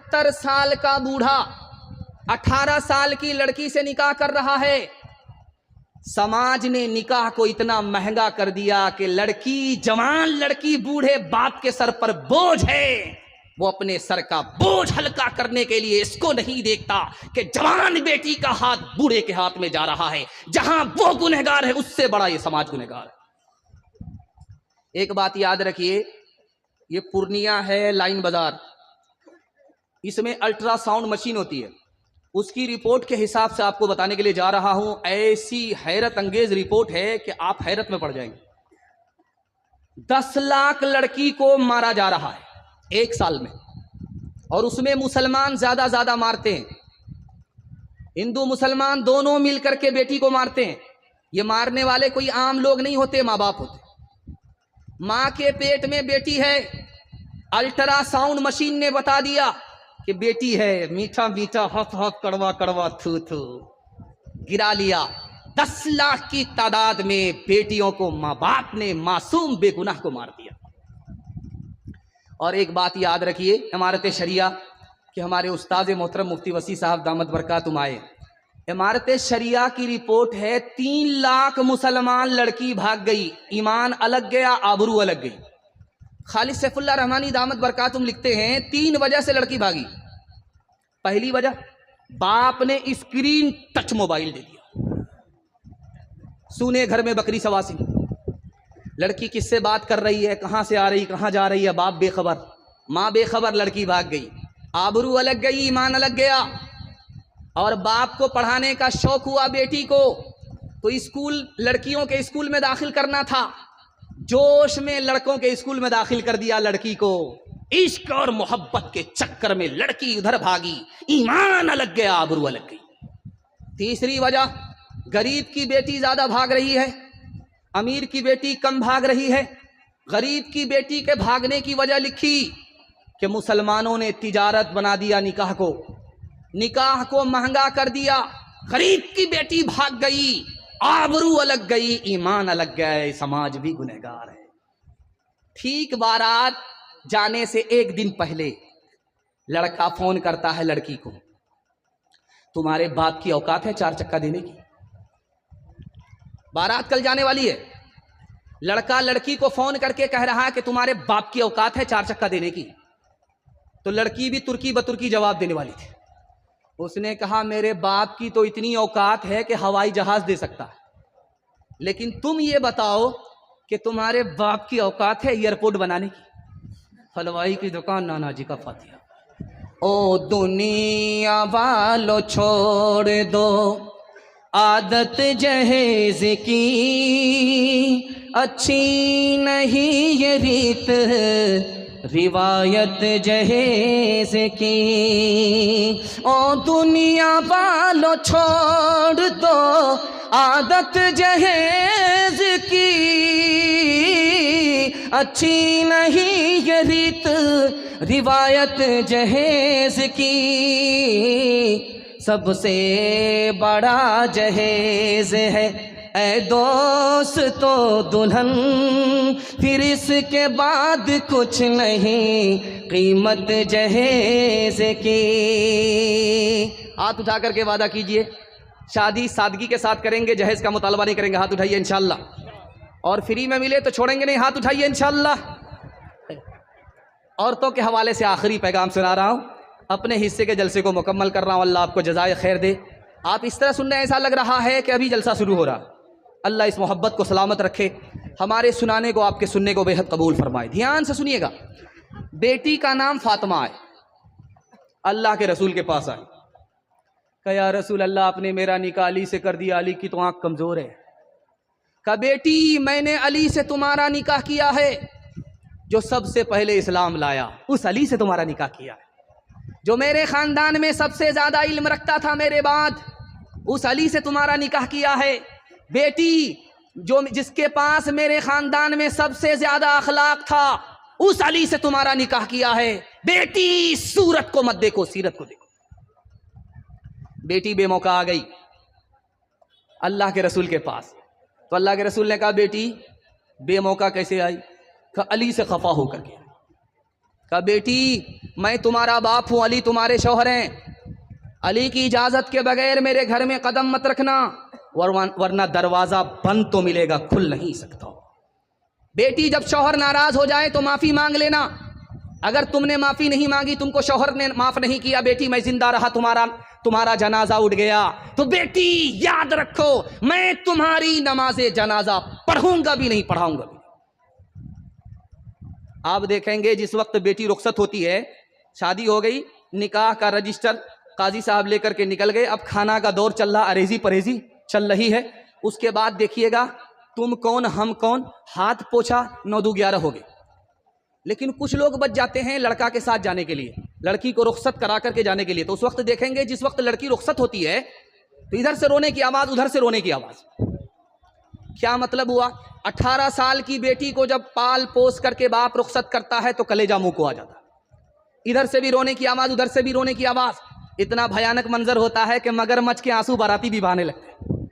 70 साल का बूढ़ा 18 साल की लड़की से निकाह कर रहा है। समाज ने निकाह को इतना महंगा कर दिया कि लड़की, जवान लड़की बूढ़े बाप के सर पर बोझ है। वो अपने सर का बोझ हल्का करने के लिए इसको नहीं देखता कि जवान बेटी का हाथ बूढ़े के हाथ में जा रहा है। जहां वो गुनहगार है उससे बड़ा ये समाज गुनहगार है। एक बात याद रखिए, ये पूर्णिया है लाइन बाजार, इसमें अल्ट्रासाउंड मशीन होती है। उसकी रिपोर्ट के हिसाब से आपको बताने के लिए जा रहा हूं। ऐसी हैरत अंगेज रिपोर्ट है कि आप हैरत में पड़ जाएंगे। 10 लाख लड़की को मारा जा रहा है एक साल में, और उसमें मुसलमान ज्यादा मारते हैं। हिंदू मुसलमान दोनों मिलकर के बेटी को मारते हैं। ये मारने वाले कोई आम लोग नहीं होते, माँ बाप होते। माँ के पेट में बेटी है, अल्ट्रासाउंड मशीन ने बता दिया कि बेटी है। मीठा मीठा हफ हफ कड़वा कड़वा थू थू गिरा लिया। 10 लाख की तादाद में बेटियों को माँ बाप ने, मासूम बेगुनाह को मार दिया। और एक बात याद रखिए, इमारत शरिया कि हमारे उस्ताद मोहतरम मुफ्ती वसी साहब दामत बरकातुम आए, इमारत शरिया की रिपोर्ट है 3 लाख मुसलमान लड़की भाग गई। ईमान अलग गया, आबरू अलग गई। खालिद सैफुल्लाह रहमानी दामत बरकातुम लिखते हैं 3 वजह से लड़की भागी। पहली वजह, बाप ने स्क्रीन टच मोबाइल दे दिया। सुने घर में बकरी सवासी, लड़की किससे बात कर रही है, कहां से आ रही, कहां जा रही है, बाप बेखबर, मां बेखबर, लड़की भाग गई। आबरू अलग गई, ईमान अलग गया। और बाप को पढ़ाने का शौक हुआ बेटी को, तो स्कूल, लड़कियों के स्कूल में दाखिल करना था, जोश में लड़कों के स्कूल में दाखिल कर दिया लड़की को। इश्क और मोहब्बत के चक्कर में लड़की उधर भागी, ईमान अलग गया, आबरू अलग गई। तीसरी वजह, गरीब की बेटी ज्यादा भाग रही है, अमीर की बेटी कम भाग रही है। गरीब की बेटी के भागने की वजह लिखी कि मुसलमानों ने तिजारत बना दिया निकाह को महंगा कर दिया। गरीब की बेटी भाग गई, आबरू अलग गई, ईमान अलग गए, समाज भी गुनहगार है। ठीक बारात जाने से एक दिन पहले लड़का फोन करता है लड़की को, तुम्हारे बाप की औकात है 4 चक्का देने की? बारात कल जाने वाली है, लड़का लड़की को फोन करके कह रहा है कि तुम्हारे बाप की औकात है 4 चक्का देने की। तो लड़की भी तुर्की बतुर्की जवाब देने वाली थी। उसने कहा मेरे बाप की तो इतनी औकात है कि हवाई जहाज दे सकता है, लेकिन तुम ये बताओ कि तुम्हारे बाप की औकात है एयरपोर्ट बनाने की? हलवाई की दुकान, नाना जी का फातिहा। ओ दुनिया वालों छोड़ दो आदत जहेज की, अच्छी नहीं ये रीत रिवायत जहेज की। ओ दुनिया वालों छोड़ दो आदत जहेज की, अच्छी नहीं ये रीत रिवायत जहेज की। सबसे बड़ा जहेज है ऐ दोस्त तो दुल्हन, फिर इसके बाद कुछ नहीं कीमत जहेज की। हाथ उठा करके वादा कीजिए, शादी सादगी के साथ करेंगे, जहेज का मुतालबा नहीं करेंगे। हाथ उठाइए इंशाल्लाह। और फ्री में मिले तो छोड़ेंगे नहीं, हाथ उठाइए इंशाल्लाह। औरतों के हवाले से आखिरी पैगाम सुना रहा हूँ, अपने हिस्से के जलसे को मुकम्मल कर रहा हूँ। अल्लाह आपको जज़ाए खैर दे। आप इस तरह सुनने ऐसा लग रहा है कि अभी जलसा शुरू हो रहा। अल्लाह इस मोहब्बत को सलामत रखे, हमारे सुनाने को, आपके सुनने को बेहद कबूल फरमाए। ध्यान से सुनिएगा। बेटी का नाम फातिमा है। अल्लाह के रसूल के पास आई, कहा या रसूल अल्लाह, आपने मेरा निकाह अली से कर दिया, अली की तो आँख कमज़ोर है। कहा बेटी, मैंने अली से तुम्हारा निकाह किया है, जो सबसे पहले इस्लाम लाया, उस अली से तुम्हारा निकाह किया है। जो मेरे ख़ानदान में सबसे ज़्यादा इल्म रखता था मेरे बाद, उस अली से तुम्हारा निकाह किया है। बेटी, जो जिसके पास मेरे ख़ानदान में सबसे ज़्यादा अखलाक था, उस अली से तुम्हारा निकाह किया है। बेटी, सूरत को मत देखो, सीरत को देखो। बेटी बेमौका आ गई अल्लाह के रसूल के पास। तो अल्लाह के रसूल ने कहा बेटी बेमौका कैसे आई? कहा अली से खफा होकर के। कहा बेटी मैं तुम्हारा बाप हूँ, अली तुम्हारे शौहर हैं, अली की इजाज़त के बगैर मेरे घर में कदम मत रखना, वरना दरवाज़ा बंद तो मिलेगा, खुल नहीं सकता। बेटी जब शौहर नाराज़ हो जाए तो माफ़ी मांग लेना, अगर तुमने माफ़ी नहीं मांगी, तुमको शौहर ने माफ़ नहीं किया, बेटी मैं जिंदा रहा, तुम्हारा जनाजा उठ गया, तो बेटी याद रखो मैं तुम्हारी नमाज़े जनाजा पढ़ूंगा भी नहीं, पढ़ाऊंगा भी। आप देखेंगे जिस वक्त बेटी रुखसत होती है, शादी हो गई, निकाह का रजिस्टर काजी साहब लेकर के निकल गए, अब खाना का दौर चल रहा, अरेजी परहेजी चल रही है, उसके बाद देखिएगा तुम कौन हम कौन, हाथ पोछा 9-11 हो गए। लेकिन कुछ लोग बच जाते हैं लड़का के साथ जाने के लिए, लड़की को रुखसत करा करके जाने के लिए, तो उस वक्त देखेंगे जिस वक्त लड़की रुखसत होती है तो इधर से रोने की आवाज़, उधर से रोने की आवाज़। क्या मतलब हुआ? 18 साल की बेटी को जब पाल पोस करके बाप रुखसत करता है तो कलेजा मुंह को आ जाता, इधर से भी रोने की आवाज़, उधर से भी रोने की आवाज़। इतना भयानक मंजर होता है कि मगरमच्छ के आंसू बाराती भी बहाने लगते हैं।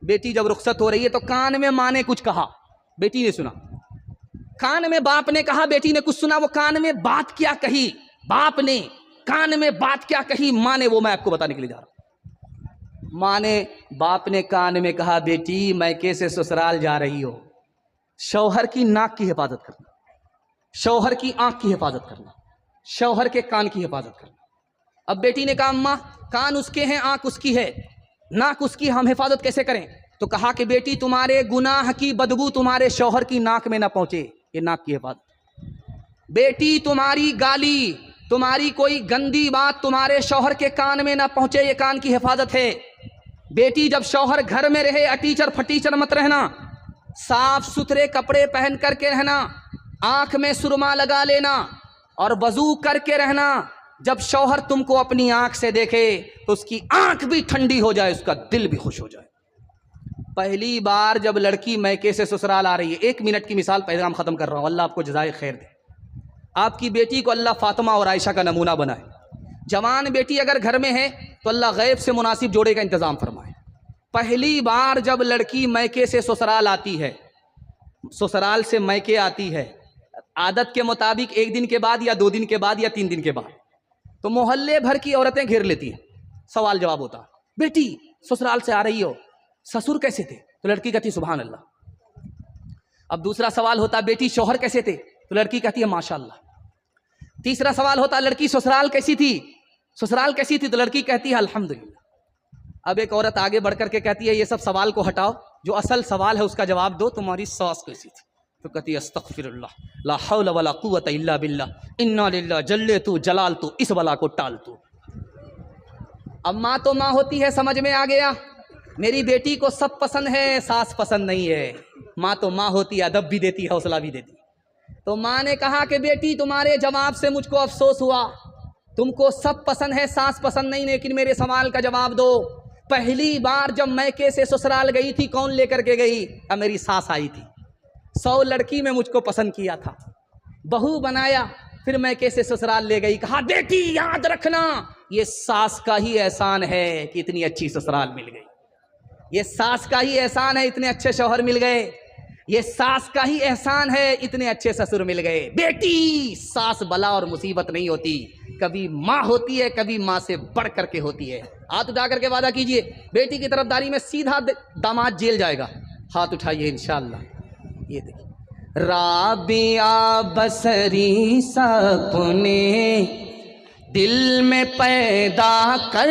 बेटी जब रुखसत हो रही है तो कान में माँ ने कुछ कहा, बेटी ने सुना, कान में बाप ने कहा, बेटी ने कुछ सुना। वो कान में बात क्या कही, बाप ने कान में बात क्या कही, माँ ने, वो मैं आपको बताने के लिए जा रहा हूं। माँ ने, बाप ने कान में कहा, बेटी मैके से ससुराल जा रही हो, शौहर की नाक की हिफाजत करना, शौहर की आंख की हिफाजत करना, शौहर के कान की हिफाजत करना। अब बेटी ने कहा अम्मा कान उसके हैं, आंख उसकी है, नाक उसकी, हम हिफाजत कैसे करें? तो कहा कि बेटी तुम्हारे गुनाह की बदबू तुम्हारे शौहर की नाक में ना पहुंचे, ये नाक की हिफाजत। बेटी तुम्हारी गाली, तुम्हारी कोई गंदी बात तुम्हारे शौहर के कान में ना पहुंचे, ये कान की हिफाजत है। बेटी जब शौहर घर में रहे अटीचर फटीचर मत रहना, साफ सुथरे कपड़े पहन करके रहना, आंख में सुरमा लगा लेना और वजू करके रहना। जब शौहर तुमको अपनी आंख से देखे तो उसकी आंख भी ठंडी हो जाए, उसका दिल भी खुश हो जाए। पहली बार जब लड़की मैके से ससुराल आ रही है, 1 मिनट की मिसाल पैगाम ख़त्म कर रहा हूँ, अल्लाह आपको जज़ाए खैर दे। आपकी बेटी को अल्लाह फातिमा और आयशा का नमूना बनाए। जवान बेटी अगर घर में है तो अल्लाह गैब से मुनासिब जोड़े का इंतज़ाम फरमाए। पहली बार जब लड़की मैके से ससुराल आती है, ससुराल से मैके आती है, आदत के मुताबिक 1 दिन के बाद या 2 दिन के बाद या 3 दिन के बाद, तो मोहल्ले भर की औरतें घेर लेती हैं। सवाल जवाब होता, बेटी ससुराल से आ रही हो, ससुर कैसे थे? तो लड़की कहती है सुभान अल्लाह। अब दूसरा सवाल होता, बेटी शौहर कैसे थे? तो लड़की कहती है माशाअल्लाह। तीसरा सवाल होता, लड़की ससुराल कैसी थी, ससुराल कैसी थी? तो लड़की कहती है अल्हम्दुलिल्लाह। अब एक औरत आगे बढ़ करके कहती है ये सब सवाल को हटाओ, जो असल सवाल है उसका जवाब दो, तुम्हारी सास कैसी थी? तो कहती है अस्तगफिरुल्लाह, ला हौला वला कुव्वता इल्ला बिल्लाह, इन्ना लिल्लाह, जल्ले तू जलाल तू, इस बला को टाल तू। अब माँ तो माँ होती है, समझ में आ गया, मेरी बेटी को सब पसंद है, सास पसंद नहीं है। माँ तो माँ होती है, अदब भी देती है, हौसला भी देती है। तो माँ ने कहा कि बेटी तुम्हारे जवाब से मुझको अफसोस हुआ, तुमको सब पसंद है, सास पसंद नहीं, लेकिन मेरे सवाल का जवाब दो। पहली बार जब मैके से ससुराल गई थी कौन लेकर के गई? अब मेरी सास आई थी, 100 लड़की में मुझको पसंद किया था, बहू बनाया, फिर मैके से ससुराल ले गई। कहा बेटी याद रखना ये सास का ही एहसान है कि इतनी अच्छी ससुराल मिल गई, ये सास का ही एहसान है इतने अच्छे शौहर मिल गए, ये सास का ही एहसान है इतने अच्छे ससुर मिल गए। बेटी सास बला और मुसीबत नहीं होती, कभी माँ होती है, कभी माँ से बढ़ करके होती है। हाथ उठा करके वादा कीजिए, बेटी की तरफदारी में सीधा दामाद जेल जाएगा। हाथ उठाइए इंशाअल्लाह। ये देखिए, राबिया बसरी सपने दिल में पैदा कर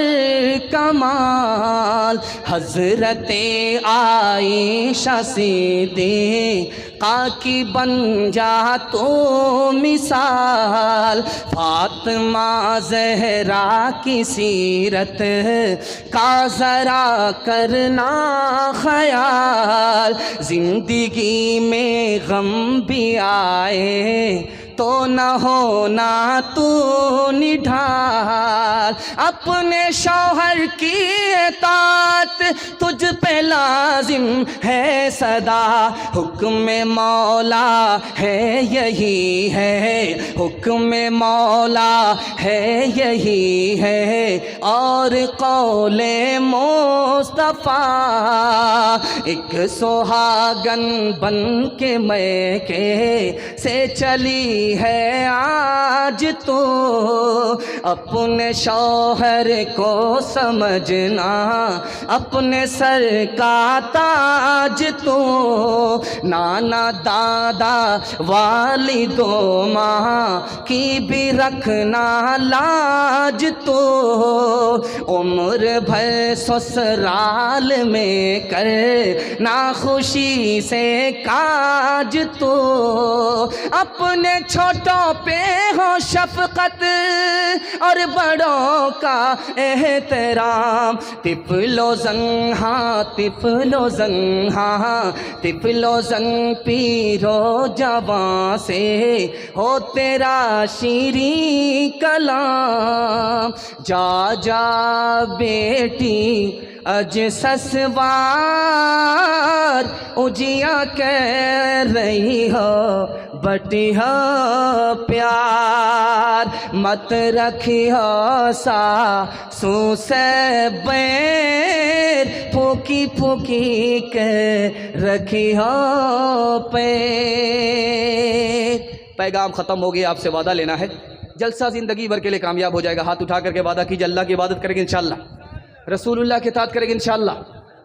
कमाल, हजरते आयशा सिद्दीक़ा की बन जा तो मिसाल, फातिमा ज़हरा की सीरत का ज़रा करना ख्याल, जिंदगी में गम भी आए तो न होना तू निढाल। अपने शौहर की इताअत तुझ पे लाजिम है सदा, हुक्म मौला है यही है, हुक्म मौला है यही है। और कौले मुस्तफा एक सुहागन बन के मैके से चली है आज तो, अपने शौहर को समझना अपने सर का ताज तो, नाना दादा वालिदो माँ की भी रखना लाज तो, उम्र भर ससुराल में कर ना खुशी से काज तो, अपने छोटों पे हो शफकत और बड़ों का एहतराम। तिफलो जंहा तिफलो जंहा तिफलो जंग पीरो जवां से हो तेरा शीरी कलाम। जा जा बेटी अज ससवार उजिया कह रही हो बटी हो प्यार, मत रखी हो सासू से बैर, फूकी फूकी के रखी हो पैर। पैगाम ख़त्म हो गया, आपसे वादा लेना है, जलसा ज़िंदगी भर के लिए कामयाब हो जाएगा। हाथ उठा करके वादा कीजिए, अल्लाह की इबादत करेंगे इंशाअल्लाह, रसूलुल्लाह के साथ करेंगे इंशाअल्लाह,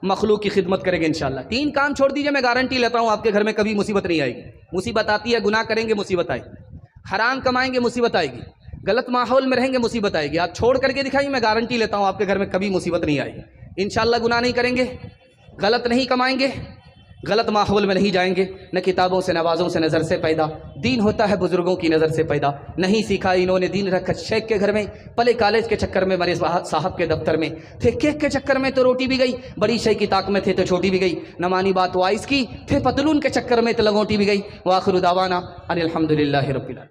मखलूक की खिदमत करेंगे इंशाअल्लाह। 3 काम छोड़ दीजिए, मैं गारंटी लेता हूँ आपके घर में कभी मुसीबत नहीं आएगी। मुसीबत आती है, गुनाह करेंगे मुसीबत आएगी, हराम कमाएंगे मुसीबत आएगी, गलत माहौल में रहेंगे मुसीबत आएगी। आप छोड़ करके दिखाइए, मैं गारंटी लेता हूँ आपके घर में कभी मुसीबत नहीं आएगी इंशाअल्लाह। गुनाह नहीं करेंगे, गलत नहीं कमाएंगे, गलत माहौल में नहीं जाएंगे, न किताबों से नवाज़ों से नज़र से पैदा। दीन होता है बुज़ुर्गों की नज़र से पैदा, नहीं सीखा इन्होंने दीन रखा शेख के घर में, पले कॉलेज के चक्कर में, मरे साहब के दफ्तर में थे, केक के चक्कर में तो रोटी भी गई, बड़ी शेख की ताक में थे तो छोटी भी गई, न मानी बात वाइस की थे, पतलून के चक्कर में तो लगोटी भी गई। वाखिर दावाना अनिल हम्दुलिल्लाहि रब्बिल आलमीन।